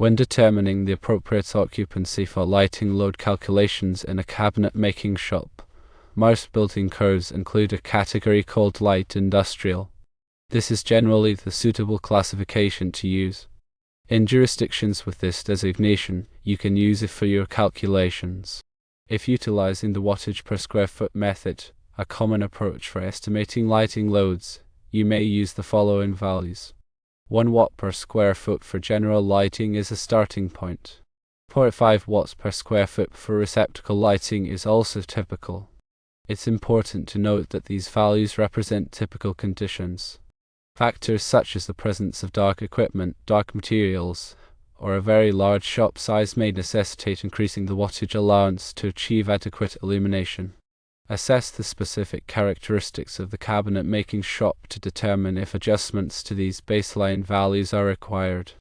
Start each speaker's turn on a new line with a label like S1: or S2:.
S1: When determining the appropriate occupancy for lighting load calculations in a cabinet-making shop, most built-in codes include a category called light industrial. This is generally the suitable classification to use. In jurisdictions with this designation, you can use it for your calculations. If utilizing the wattage per square foot method, a common approach for estimating lighting loads, you may use the following values. 1 watt per square foot for general lighting is a starting point. 0.5 watts per square foot for receptacle lighting is also typical. It's important to note that these values represent typical conditions. Factors such as the presence of dark equipment, dark materials, or a very large shop size may necessitate increasing the wattage allowance to achieve adequate illumination. Assess the specific characteristics of the cabinet-making shop to determine if adjustments to these baseline values are required.